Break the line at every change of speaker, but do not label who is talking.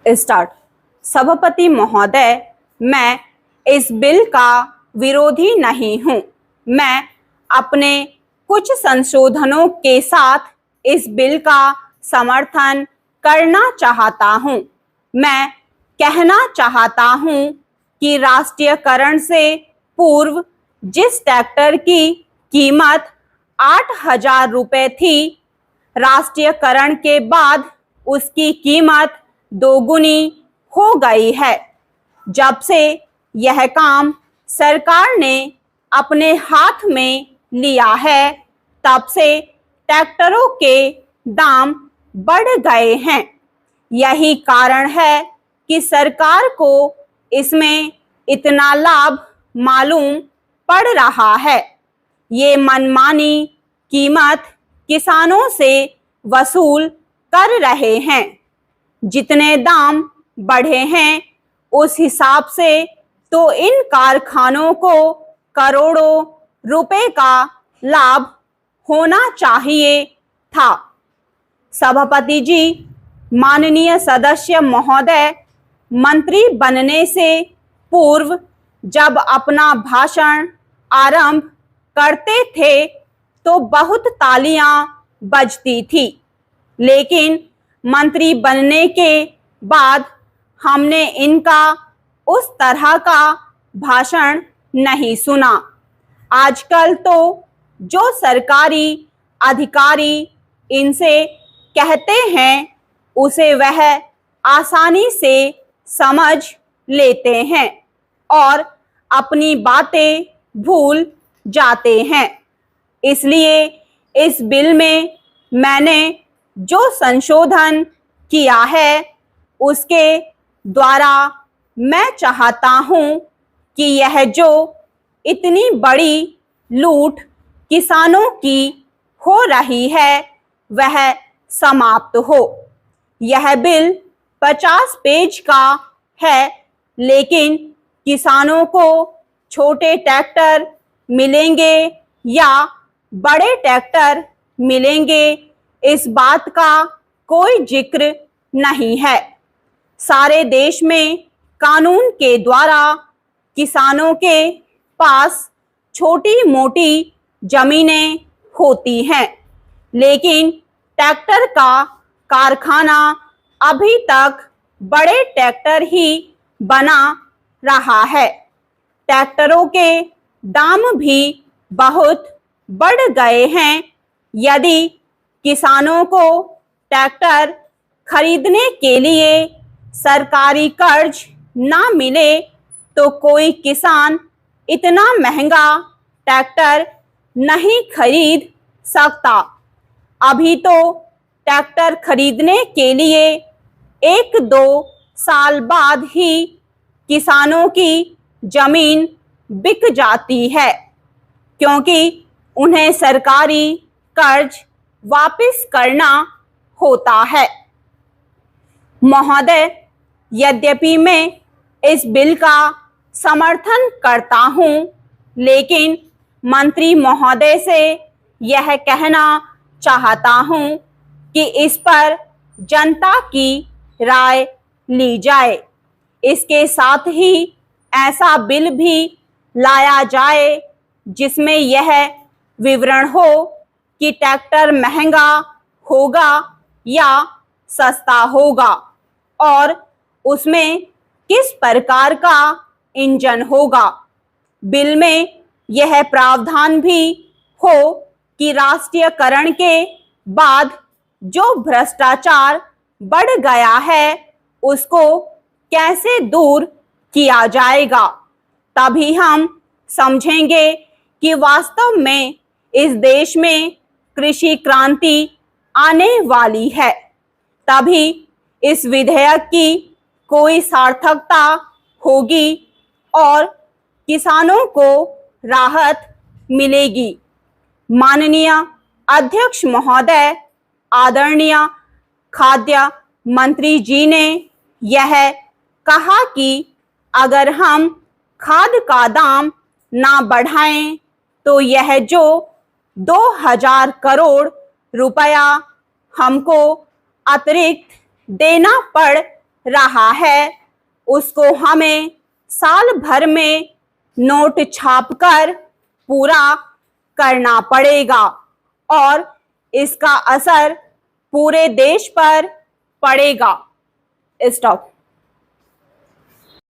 Start. सभापति महोदय, मैं इस बिल का विरोधी नहीं हूं। मैं अपने कुछ संशोधनों के साथ इस बिल का समर्थन करना चाहता हूं। मैं कहना चाहता हूं कि राष्ट्रीयकरण से पूर्व जिस ट्रैक्टर की कीमत 8,000 रुपये थी, राष्ट्रीयकरण के बाद उसकी कीमत दोगुनी हो गई है। जब से यह काम सरकार ने अपने हाथ में लिया है, तब से ट्रैक्टरों के दाम बढ़ गए हैं। यही कारण है कि सरकार को इसमें इतना लाभ मालूम पड़ रहा है। ये मनमानी कीमत किसानों से वसूल कर रहे हैं। जितने दाम बढ़े हैं, उस हिसाब से तो इन कारखानों को करोड़ों रुपए का लाभ होना चाहिए था। सभापति जी, माननीय सदस्य महोदय, मंत्री बनने से पूर्व जब अपना भाषण आरंभ करते थे तो बहुत तालियां बजती थी, लेकिन मंत्री बनने के बाद हमने इनका उस तरह का भाषण नहीं सुना। आजकल तो जो सरकारी अधिकारी इनसे कहते हैं, उसे वह आसानी से समझ लेते हैं और अपनी बातें भूल जाते हैं। इसलिए इस बिल में मैंने जो संशोधन किया है, उसके द्वारा मैं चाहता हूं कि यह जो इतनी बड़ी लूट किसानों की हो रही है, वह समाप्त हो। यह बिल 50 पेज का है, लेकिन किसानों को छोटे ट्रैक्टर मिलेंगे या बड़े ट्रैक्टर मिलेंगे, इस बात का कोई जिक्र नहीं है। सारे देश में कानून के द्वारा किसानों के पास छोटी मोटी जमीनें होती हैं, लेकिन ट्रैक्टर का कारखाना अभी तक बड़े ट्रैक्टर ही बना रहा है। ट्रैक्टरों के दाम भी बहुत बढ़ गए हैं। यदि किसानों को ट्रैक्टर खरीदने के लिए सरकारी कर्ज ना मिले तो कोई किसान इतना महंगा ट्रैक्टर नहीं खरीद सकता। अभी तो ट्रैक्टर खरीदने के लिए 1-2 साल बाद ही किसानों की जमीन बिक जाती है, क्योंकि उन्हें सरकारी कर्ज वापस करना होता है। महोदय, यद्यपि मैं इस बिल का समर्थन करता हूं, लेकिन मंत्री महोदय से यह कहना चाहता हूं कि इस पर जनता की राय ली जाए। इसके साथ ही ऐसा बिल भी लाया जाए जिसमें यह विवरण हो कि ट्रैक्टर महंगा होगा या सस्ता होगा और उसमें किस प्रकार का इंजन होगा। बिल में यह प्रावधान भी हो कि राष्ट्रीयकरण के बाद जो भ्रष्टाचार बढ़ गया है, उसको कैसे दूर किया जाएगा। तभी हम समझेंगे कि वास्तव में इस देश में कृषि क्रांति आने वाली है। तभी इस विधेयक की कोई सार्थकता होगी और किसानों को राहत मिलेगी। माननीय अध्यक्ष महोदय, आदरणीय खाद्य मंत्री जी ने यह कहा कि अगर हम खाद का दाम ना बढ़ाएं तो यह जो 2,000 करोड़ रुपया हमको अतिरिक्त देना पड़ रहा है उसको हमें साल भर में नोट छापकर पूरा करना पड़ेगा और इसका असर पूरे देश पर पड़ेगा। स्टॉप।